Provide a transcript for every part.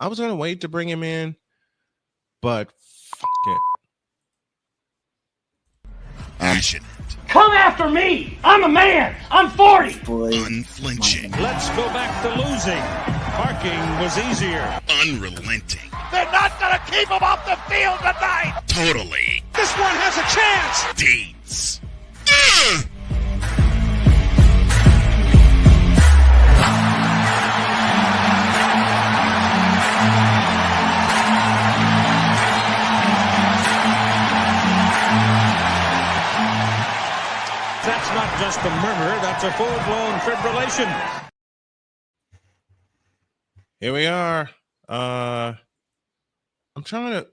I was gonna wait to bring him in, but fuck it. Passionate. Come after me. I'm a man. I'm 40. Unflinching. Let's go back to losing. Parking was easier. Unrelenting. They're not going to keep him off the field tonight. Totally. This one has a chance. DIETZ. That's not just a murmur, that's a full-blown fibrillation. Here we are. I'm trying to.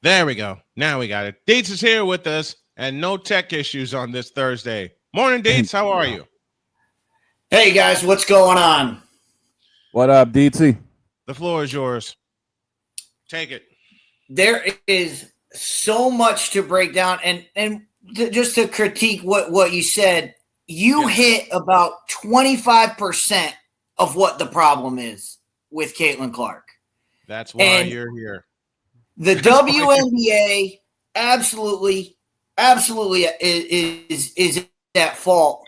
There we go. Now we got it. DIETZ is here with us, and no tech issues on this Thursday. Morning, DIETZ. How are you? Hey guys, what's going on? What up, DT? The floor is yours. Take it. There is so much to break down, and just to critique what you said, you hit about 25% of what the problem is with Caitlin Clark. That's why you're here. The WNBA absolutely is at fault,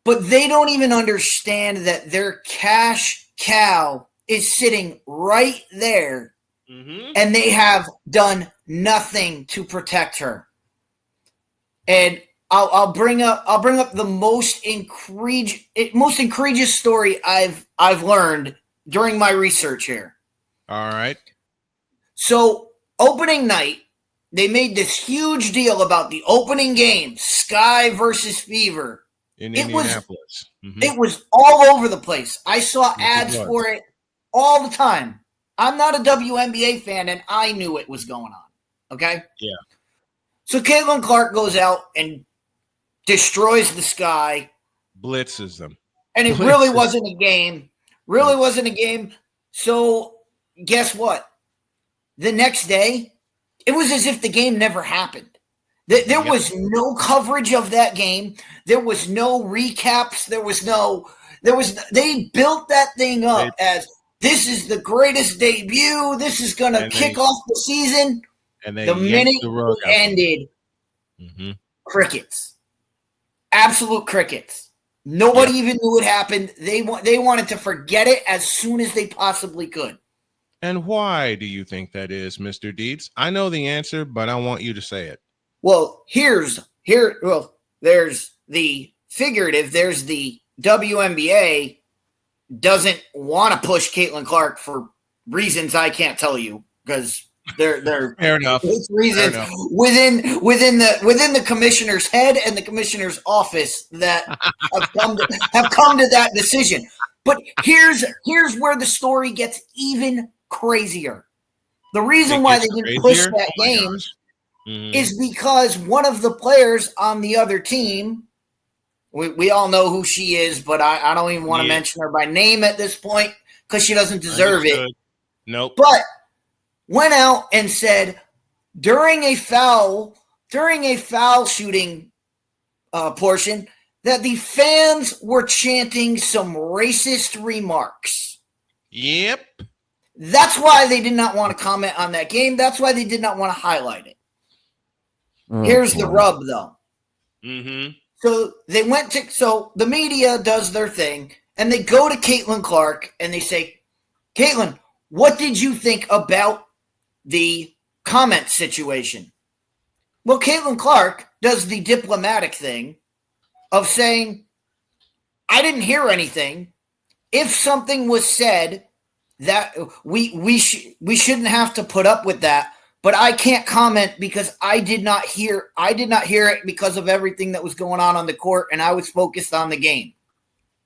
but they don't even understand that their cash cow is sitting right there, and they have done nothing to protect her. And I'll bring up the most egregious story I've learned during my research here. All right. So opening night, they made this huge deal about the opening game, Sky versus Fever. In Indianapolis. It was all over the place. I saw ads for it all the time. I'm not a WNBA fan, and I knew it was going on. Okay? Yeah. So Caitlin Clark goes out and destroys the Sky. Blitzes them. And it really wasn't a game. Really wasn't a game. So guess what? The next day, it was as if the game never happened. There was no coverage of that game. There was no recaps. They built that thing up as this is the greatest debut. This is going to kick off the season. And the minute it ended, crickets. Absolute crickets. Nobody even knew what happened. They wanted to forget it as soon as they possibly could. And why do you think that is, Mr. DIETZ? I know the answer, but I want you to say it. Well, there's the figurative. There's the WNBA doesn't want to push Caitlin Clark for reasons I can't tell you because they're fair enough. Reasons within the commissioner's head and the commissioner's office that have come to that decision. But here's where the story gets even crazier. The reason why they didn't push that game is because one of the players on the other team, we all know who she is, but I don't even want to mention her by name at this point because she doesn't deserve it. Nope. But went out and said during a foul shooting portion that the fans were chanting some racist remarks. Yep. That's why they did not want to comment on that game. That's why they did not want to highlight it. Here's the rub, though. So they so the media does their thing, and they go to Caitlin Clark, and they say, Caitlin, what did you think about the comment situation? Well, Caitlin Clark does the diplomatic thing of saying, I didn't hear anything. If something was said that we shouldn't have to put up with that, but I can't comment because I did not hear it because of everything that was going on the court, and I was focused on the game.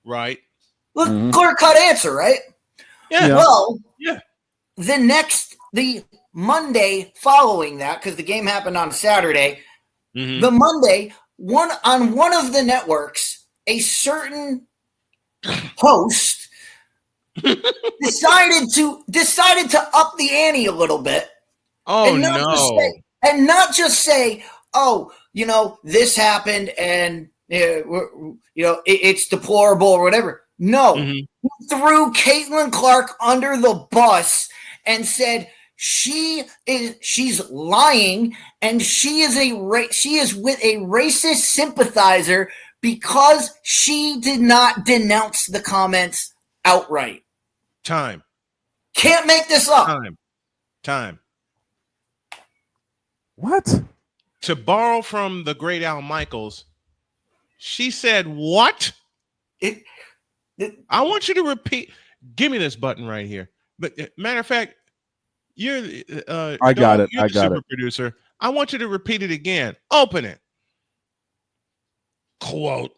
Right. Look, clear-cut answer, right? Yeah. Well, the Monday following that, because the game happened on Saturday, the Monday, on one of the networks, a certain host decided to up the ante a little bit. Oh, and not just say, oh, this happened and it's deplorable or whatever. No, he threw Caitlin Clark under the bus and said she's lying and she is with a racist sympathizer because she did not denounce the comments outright. Time. Can't make this up. Time. What? To borrow from the great Al Michaels, she said what? I want you to repeat. Give me this button right here. But matter of fact, you're I got it. You're I the got super it. producer. I want you to repeat it again. Open it. Quote.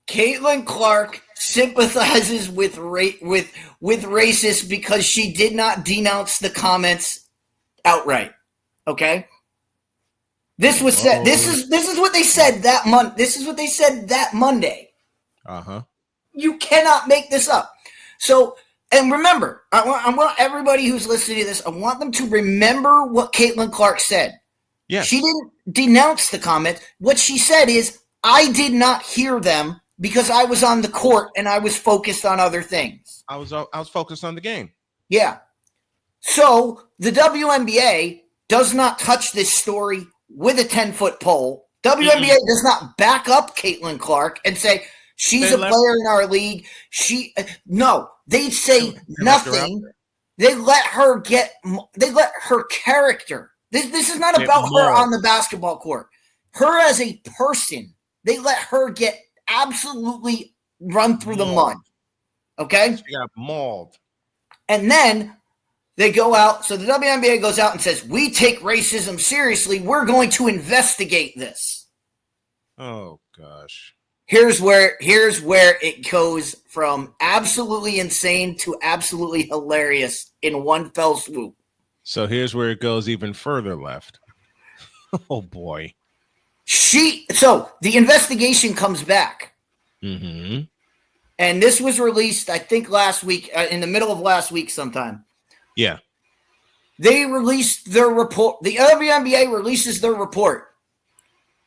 Caitlin Clark sympathizes with racists because she did not denounce the comments outright. Okay? This was said. This is what they said that month. This is what they said that Monday. Uh-huh. You cannot make this up. So, and remember, I want everybody who's listening to this, I want them to remember what Caitlin Clark said. Yes. She didn't denounce the comment. What she said is, I did not hear them because I was on the court and I was focused on other things. I was focused on the game. Yeah. So the WNBA does not touch this story with a 10-foot pole. WNBA does not back up Caitlin Clark and say she's a player in our league. No, they say nothing. They let her character. This is not about her on the basketball court. Her as a person, they let her get absolutely run through the mud. Okay? She got mauled. And then they go out. So the WNBA goes out and says, we take racism seriously. We're going to investigate this. Oh, gosh. Here's where it goes from absolutely insane to absolutely hilarious in one fell swoop. So here's where it goes even further left. Oh, boy. So the investigation comes back. Mm-hmm. And this was released, I think, last week, in the middle of last week sometime. Yeah. They released their report. The WNBA releases their report.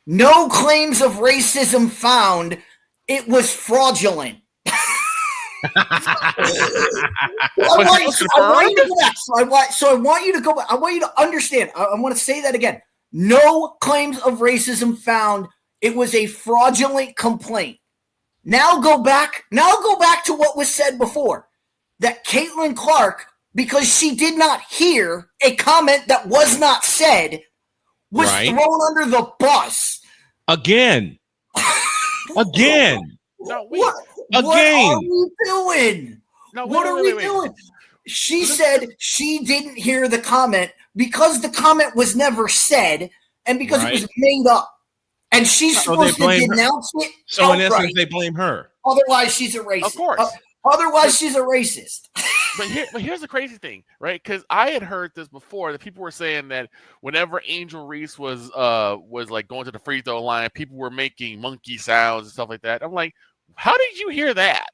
No claims of racism found. It was fraudulent. I want you to go back. I want you to go back. I want you to understand. I want to say that again. No claims of racism found. It was a fraudulent complaint. Now go back to what was said before. That Caitlin Clark, because she did not hear a comment that was not said, was thrown under the bus. Again. No, what are we doing? What are we doing? She said she didn't hear the comment because the comment was never said and because it was made up. And she's supposed to denounce it. So in essence, they blame her. Otherwise, she's a racist. Of course. Otherwise, she's a racist. But here's the crazy thing, right? Because I had heard this before that people were saying that whenever Angel Reese was like going to the free throw line, people were making monkey sounds and stuff like that. I'm like, how did you hear that?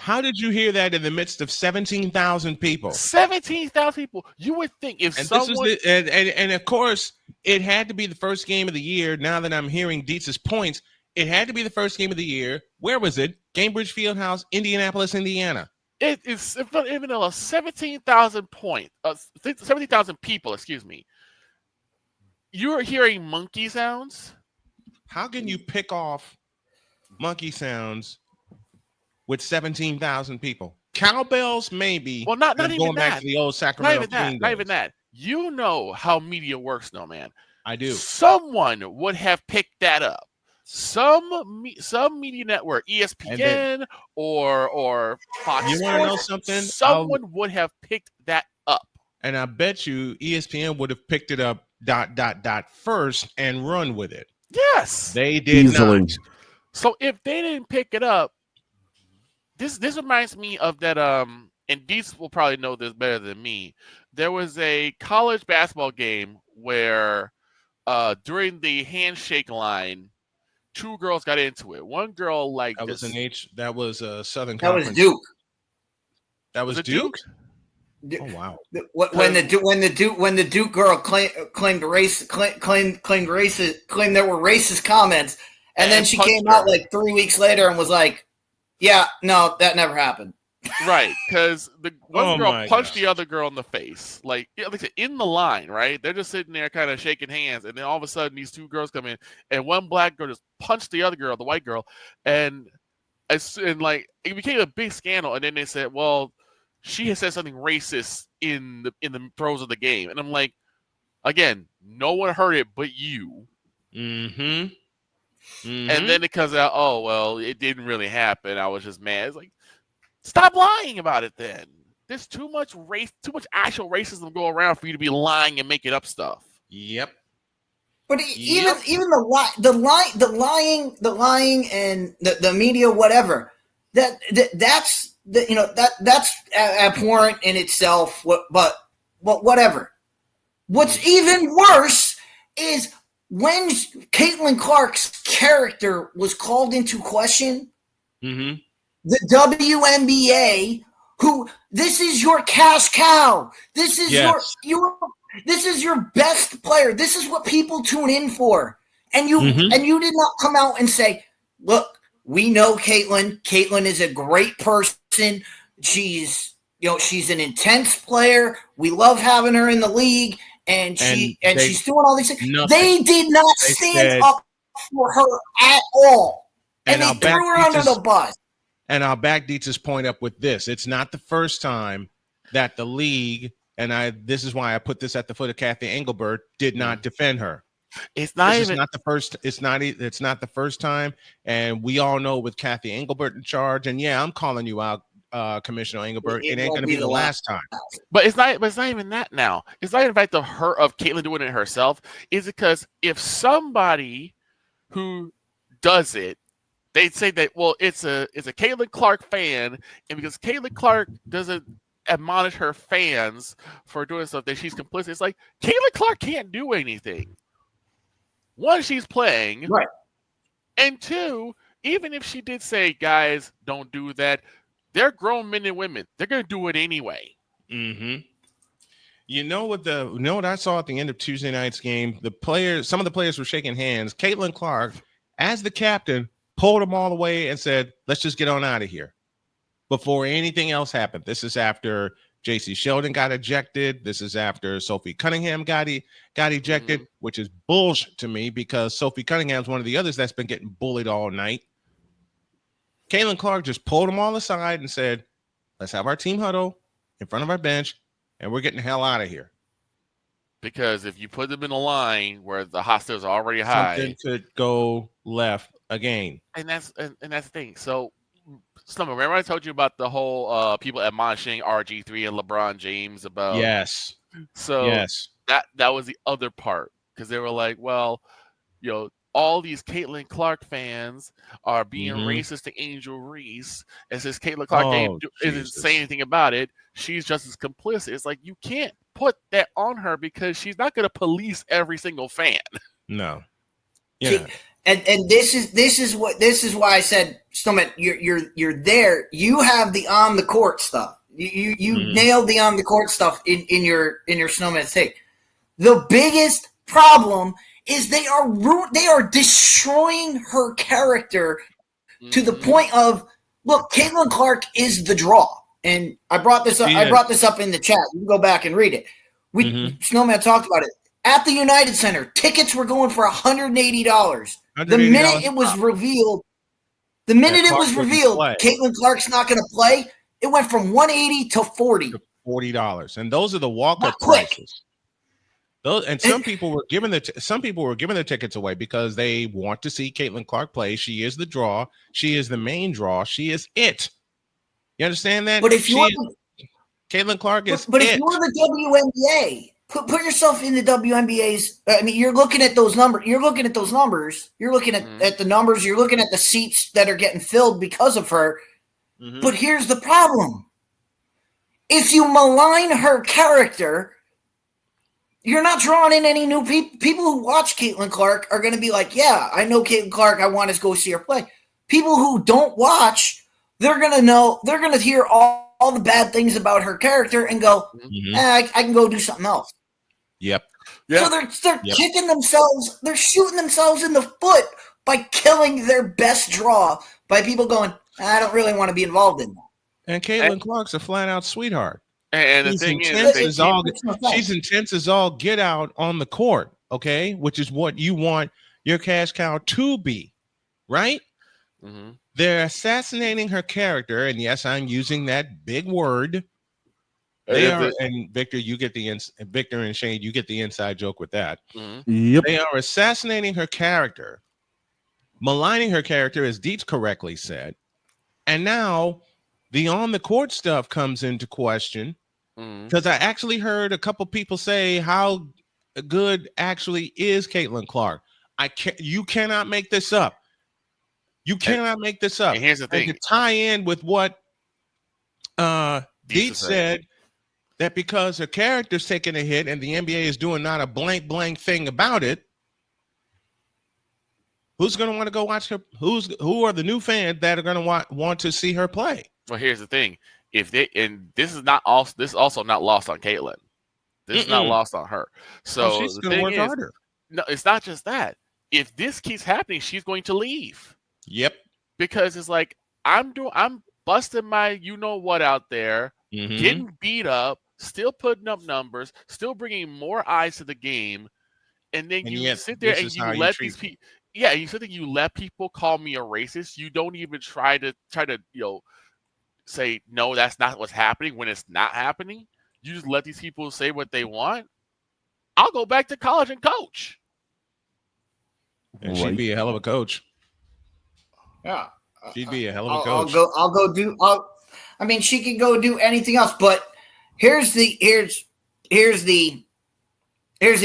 How did you hear that in the midst of 17,000 people? 17,000 people. You would think if someone and of course it had to be the first game of the year. Now that I'm hearing Dietz's points, it had to be the first game of the year. Where was it? Cambridge Fieldhouse, Indianapolis, Indiana. It is even though 17,000 people. Excuse me. You're hearing monkey sounds. How can you pick off monkey sounds with 17,000 people? Cowbells, maybe. Well, not even going that. back to the old Sacramento. Not even that. You know how media works, no man. I do. Someone would have picked that up. Some media network, ESPN or Fox. You want to know something? Someone would have picked that up, and I bet you ESPN would have picked it up first and run with it. Yes, they did not. So if they didn't pick it up, this reminds me of that. And Deets will probably know this better than me. There was a college basketball game where during the handshake line, two girls got into it. One girl that was Southern That Conference. was Duke. That was Duke? Oh wow! When the Duke girl claimed there were racist comments, And then she came out like 3 weeks later and was like, yeah, no, that never happened. Right, because the one girl punched the other girl in the face. Like I said, in the line, right? They're just sitting there kind of shaking hands. And then all of a sudden, these two girls come in. And one black girl just punched the other girl, the white girl. And like it became a big scandal. And then they said, well, she has said something racist in the throes of the game. And I'm like, again, no one heard it but you. Mm-hmm. And then it comes out, oh, well, it didn't really happen. I was just mad. It's like, stop lying about it then. There's too much actual racism go around for you to be lying and making up stuff. Yep. But even the lying and the media, whatever, that's abhorrent in itself. But whatever. What's even worse is when Caitlin Clark's character was called into question. Mm-hmm. The WNBA, this is your cash cow. This is this is your best player. This is what people tune in for. And you did not come out and say, look, we know Caitlin. Caitlin is a great person. She's an intense player. We love having her in the league, and she's doing all these things. Nothing. They did not stand up for her at all. And they threw her under the bus. And I'll back Dietz's point up with this. It's not the first time that the league, this is why I put this at the foot of Kathy Engelbert, did not defend her. It's not the first. It's not the first time. And we all know with Kathy Engelbert in charge, and yeah, I'm calling you out, Commissioner Engelbert. It ain't gonna be the last time. But it's not even that now. It's not even the fact of Caitlin doing it herself. It's because if somebody who does it, they'd say that, well, it's a Caitlin Clark fan, and because Caitlin Clark doesn't admonish her fans for doing stuff that she's complicit. It's like Caitlin Clark can't do anything. One, she's playing, right, and two, even if she did say, guys, don't do that, they're grown men and women. They're gonna do it anyway. Mm-hmm. You know what I saw at the end of Tuesday night's game? Some of the players were shaking hands. Caitlin Clark, as the captain, pulled them all away and said, let's just get on out of here before anything else happened. This is after J.C. Sheldon got ejected. This is after Sophie Cunningham got ejected, which is bullshit to me because Sophie Cunningham's one of the others that's been getting bullied all night. Caitlin Clark just pulled them all aside and said, let's have our team huddle in front of our bench, and we're getting the hell out of here. Because if you put them in a line where the hostiles are already high, something could go left again. And that's the thing. So, remember I told you about the whole people admonishing RG3 and LeBron James about? Yes. So yes, that was the other part because they were like, well, all these Caitlin Clark fans are being racist to Angel Reese, and since Caitlin Clark isn't saying anything about it, she's just as complicit. It's like you can't put that on her because she's not going to police every single fan. No. Yeah. And this is why I said, Stomach, you're there. You have the on the court stuff. You nailed the on the court stuff in your Snowman take. The biggest problem is they are destroying her character to the point of, look, Caitlin Clark is the draw. And I brought this up. I brought this up in the chat. You can go back and read it. Snowman talked about it at the United Center. Tickets were going for $180. The minute it was revealed, Caitlin Clark's not going to play. It went from $180 to $40. And those are the walk-up prices. Some people were giving the tickets away because they want to see Caitlin Clark play. She is the draw. She is the main draw. She is it. You understand that? But if you're Caitlin Clark is but if you're the WNBA, put yourself in the WNBA's. I mean, you're looking at those numbers. You're looking at the numbers. You're looking at the seats that are getting filled because of her. But here's the problem: if you malign her character, you're not drawing in any new people. People who watch Caitlin Clark are going to be like, "Yeah, I know Caitlin Clark. I want to go see her play." People who don't watch, they're going to know. They're going to hear all the bad things about her character and go, I can go do something else. Yep. So they're kicking themselves. They're shooting themselves in the foot by killing their best draw by people going, I don't really want to be involved in that. And Caitlin Clark's a flat out sweetheart. And the She's thing intense is, she's intense as all get out on the court, okay? Which is what you want your cash cow to be, right? mm-hmm. They're assassinating her character, and yes, I'm using that big word. They are, and Victor, you get the Victor and Shane, you get the inside joke with that. Mm-hmm. Yep. They are assassinating her character, maligning her character, as Dietz correctly said, and now the on the court stuff comes into question. Because I actually heard a couple people say how good actually is Caitlin Clark. You cannot make this up. You cannot make this up. And here's the thing. And to tie in with what Dietz said, that because her character's taking a hit and the NBA is doing not a blank thing about it, who's going to want to go watch her? Who are the new fans that are going to want to see her play? Well, here's the thing. This is also not lost on Caitlin. This is not lost on her. So she's going to work harder. No, it's not just that. If this keeps happening, she's going to leave. Yep. Because it's like I'm busting my you know what out there, getting beat up, still putting up numbers, still bringing more eyes to the game, and then you sit there and you let these people. Yeah, you sit there, you let people call me a racist. You don't even try to say no, that's not what's happening when it's not happening. You just let these people say what they want. I'll go back to college and coach. And she'd be a hell of a coach. Yeah, she'd be a hell of a coach. I'll go do. I mean, she can go do anything else. But here's the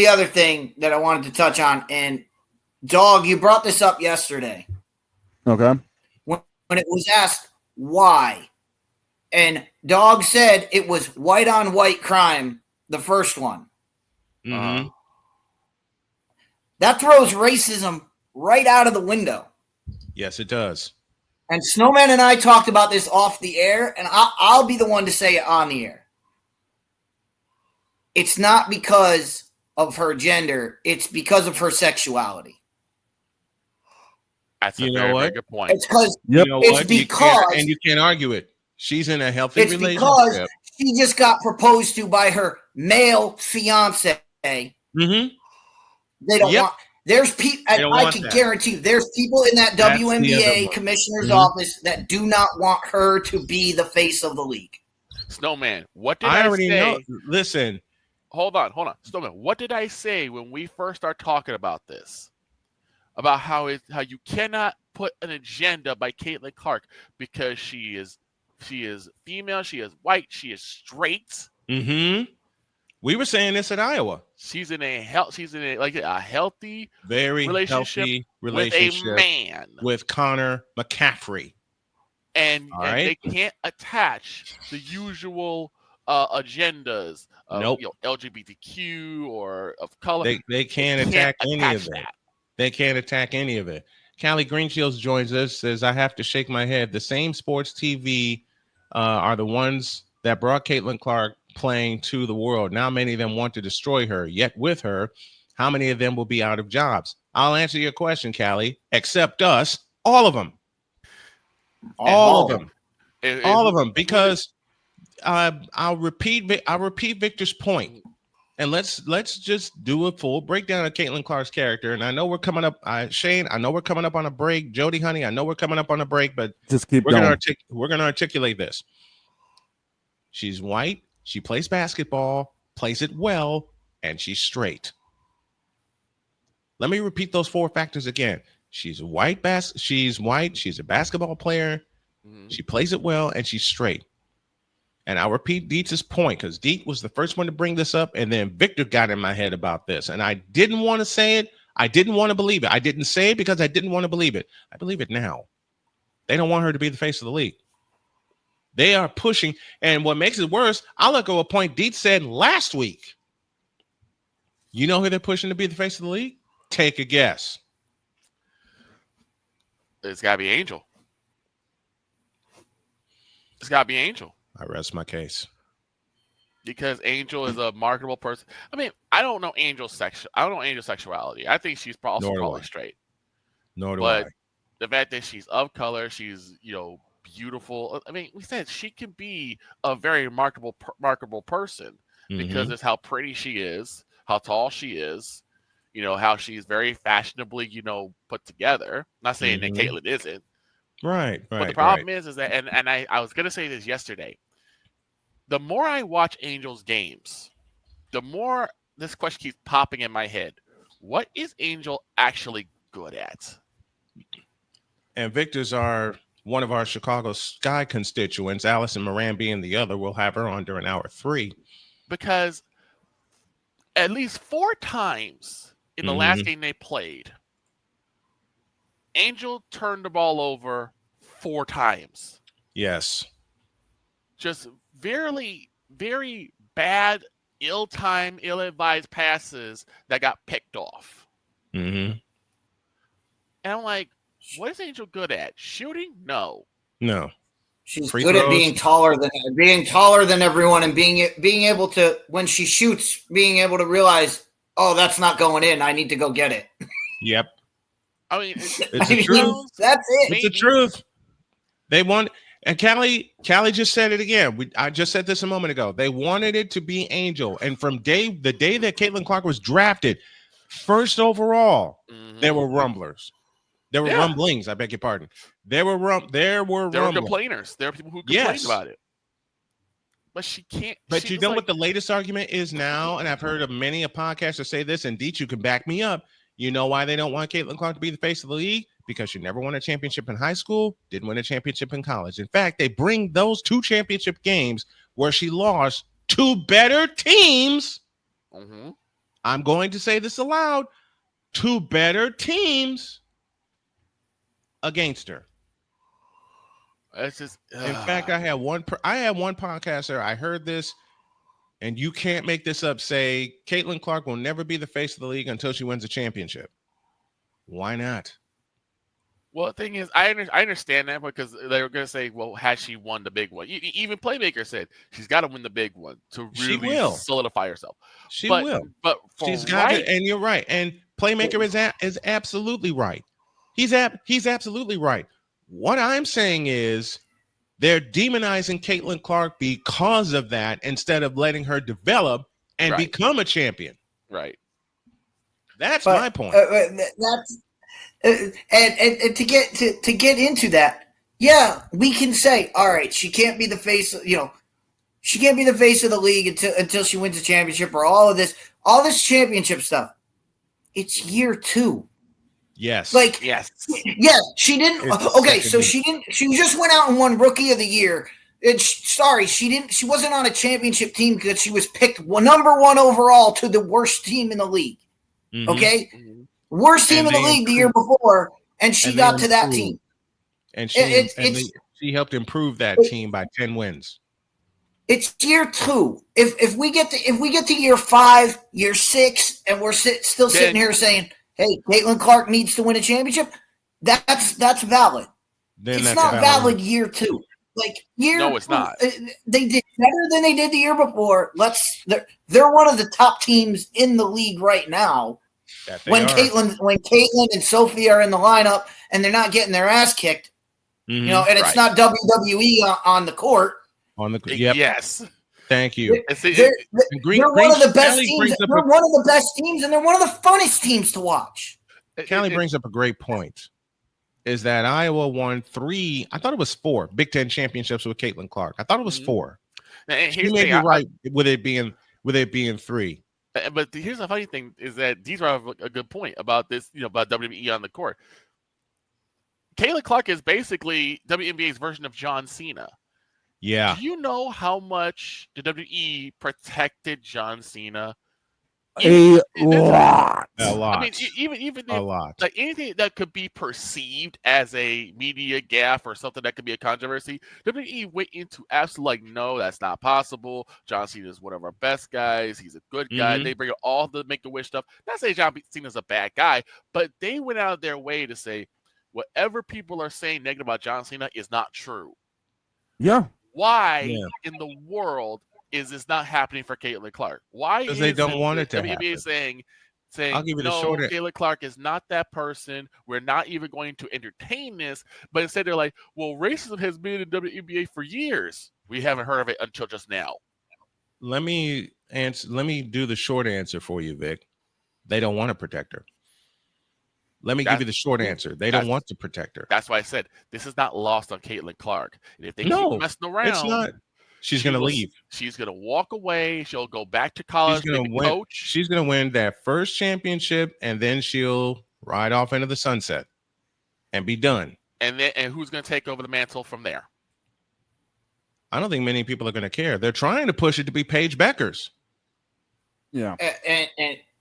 other thing that I wanted to touch on. And Dog, you brought this up yesterday. Okay. When it was asked why, and Dog said it was white on white crime, the first one. Mm-hmm. That throws racism right out of the window. Yes, it does. And Snowman and I talked about this off the air, and I'll be the one to say it on the air. It's not because of her gender. It's because of her sexuality. That's a very good point. It's because you know it's what? because you can't argue it. She's in a healthy it's relationship. because she just got proposed to by her male fiance. Mm-hmm. They don't want. There's people. I can guarantee you, there's people in that WNBA commissioner's office that do not want her to be the face of the league. Snowman, what did I already say? know. Listen, hold on, Snowman. What did I say when we first started talking about this? About how you cannot put an agenda by Caitlin Clark because she is female, she is white, she is straight. Mm-hmm. We were saying this at Iowa. She's in a healthy, very relationship with a man, with Connor McCaffrey, and they can't attach the usual agendas of LGBTQ or of color. They can't attack any of that. They can't attack any of it. Callie Greenshields joins us, says, I have to shake my head. The same sports TV are the ones that brought Caitlin Clark playing to the world. Now many of them want to destroy her. Yet with her, how many of them will be out of jobs? I'll answer your question, Callie. Except us, all of them. All of them. All of them. Because I'll repeat Victor's point. And let's just do a full breakdown of Caitlin Clark's character. And I know we're coming up, Shane. I know we're coming up on a break. Jody, honey, I know we're coming up on a break, but just keep going. We're going to articulate this. She's white. She plays basketball, plays it well, and she's straight. Let me repeat those four factors again. She's white. She's white. She's a basketball player. Mm-hmm. She plays it well, and she's straight. And I'll repeat Dietz's point because Dietz was the first one to bring this up. And then Victor got in my head about this. And I didn't want to say it. I didn't want to believe it. I didn't say it because I didn't want to believe it. I believe it now. They don't want her to be the face of the league. They are pushing. And what makes it worse, I'll let go a point Dietz said last week. You know who they're pushing to be the face of the league? Take a guess. It's got to be Angel. It's got to be Angel. I rest my case. Because Angel is a marketable person. I mean, I don't know Angel's sexuality. I think she's probably straight. Nor do But I. the fact that she's of color, she's beautiful. I mean, we said she can be a very remarkable person because it's how pretty she is, how tall she is, how she's very fashionably, put together. Not saying that Caitlyn isn't. Right. But the problem is that, and I was gonna say this yesterday. The more I watch Angels games, the more this question keeps popping in my head. What is Angel actually good at? And Victor's one of our Chicago Sky constituents, Allison Moran being the other. We'll have her on during hour 3. Because at least 4 times in the last game they played, Angel turned the ball over 4 times. Yes. Just very, very bad, ill-timed, ill-advised passes that got picked off. Mm-hmm. And I'm like, what is Angel good at? Shooting? No. She's Free good throws. at being taller than everyone, and being able to, when she shoots, being able to realize, oh, that's not going in. I need to go get it. Yep. I mean, It's the truth. That's it. It's the truth. They want, and Callie just said it again. I just said this a moment ago. They wanted it to be Angel, and from the day that Caitlin Clark was drafted, first overall, there were rumblers. There were rumblings. I beg your pardon. There were complainers. There were people who complained about it. But she can't. But you know what the latest argument is now, and I've heard of many a podcaster say this, and Dietz, you can back me up. You know why they don't want Caitlin Clark to be the face of the league? Because she never won a championship in high school, didn't win a championship in college. In fact, they bring those 2 championship games where she lost to better teams. I'm going to say this aloud. 2 better teams against her. It's just, in fact, I had one podcaster. I heard this, and you can't make this up. Say Caitlin Clark will never be the face of the league until she wins a championship. Why not? Well, the thing is, I understand that because they were going to say, well, has she won the big one? Even Playmaker said she's got to win the big one to really solidify herself. She will. But she's got it, and you're right. And Playmaker is absolutely right. He's absolutely right. What I'm saying is they're demonizing Caitlin Clark because of that instead of letting her develop and become a champion. Right. That's my point. And to get into that, yeah, we can say, all right, she can't be the face. She can't be the face of the league until she wins a championship or all this championship stuff. It's year 2. Yes. Yes, she didn't. Okay, so she didn't. She just went out and won Rookie of the Year. She didn't. She wasn't on a championship team because she was picked number 1 overall to the worst team in the league. Okay, worst team in the league the year before, and she got to that team. And she helped improve that team by 10 wins. It's year 2. If we get to year 5, year 6, and we're still sitting here saying, hey, Caitlin Clark needs to win a championship, that's valid. It's not valid year 2. No, it's not. They did better than they did the year before. They're one of the top teams in the league right now. When Caitlin and Sophie are in the lineup and they're not getting their ass kicked, and it's not WWE on the court. Yes. Thank you. They're one of the best teams. They're one of the best teams, and they're one of the funnest teams to watch. Callie brings up a great point. Is that Iowa won 3? I thought it was 4 Big Ten championships with Caitlin Clark. I thought it was 4. You may be right with it being 3. But here's the funny thing: is that these are a good point about this. About WWE on the court. Caitlin Clark is basically WNBA's version of John Cena. Yeah. Do you know how much the WWE protected John Cena? A lot. I mean, even a lot. Like anything that could be perceived as a media gaffe or something that could be a controversy, WWE went into absolutely no, that's not possible. John Cena is one of our best guys. He's a good guy. They bring all the Make-A-Wish stuff. Not saying John Cena's a bad guy, but they went out of their way to say whatever people are saying negative about John Cena is not true. Yeah. Why in the world is this not happening for Caitlin Clark? Why? Because they don't want it to WNBA happen. saying saying, I'll give you the no, short Caitlin Clark is not that person. We're not even going to entertain this. But instead, they're like, well, racism has been in WNBA for years. We haven't heard of it until just now. Let me do the short answer for you, Vic. They don't want to protect her. Let me give you the short answer. They don't want to protect her. That's why I said this is not lost on Caitlin Clark. And if they No, keep messing around, it's not. She's going to leave. She's going to walk away. She'll go back to college. She's going to win. She's going to win that first championship, and then she'll ride off into the sunset and be done. And who's going to take over the mantle from there? I don't think many people are going to care. They're trying to push it to be Paige Beckers. Yeah.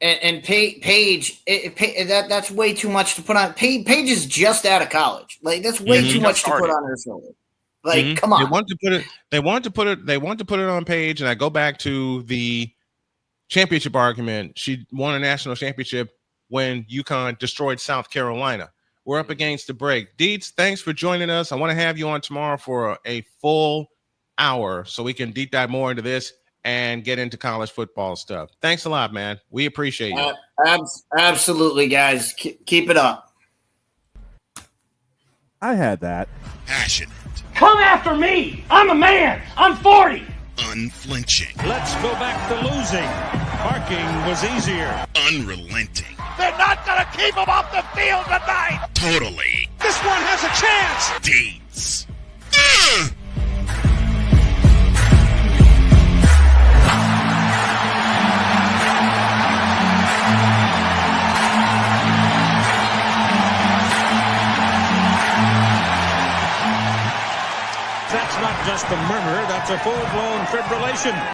And Paige, that's way too much to put on. Paige is just out of college. Like that's way too much to put on her shoulder. Like, come on. They want to put it on Paige. And I go back to the championship argument. She won a national championship when UConn destroyed South Carolina. We're up against the break. DIETZ, thanks for joining us. I want to have you on tomorrow for a full hour so we can deep dive more into this and get into college football stuff. Thanks a lot, man. We appreciate you. Absolutely, guys. Keep it up. I had that. Passionate. Come after me. I'm a man. I'm 40. Unflinching. Let's go back to losing. Parking was easier. Unrelenting. They're not going to keep him off the field tonight. Totally. This one has a chance. DIETZ. That's not just a murmur, that's a full-blown fibrillation.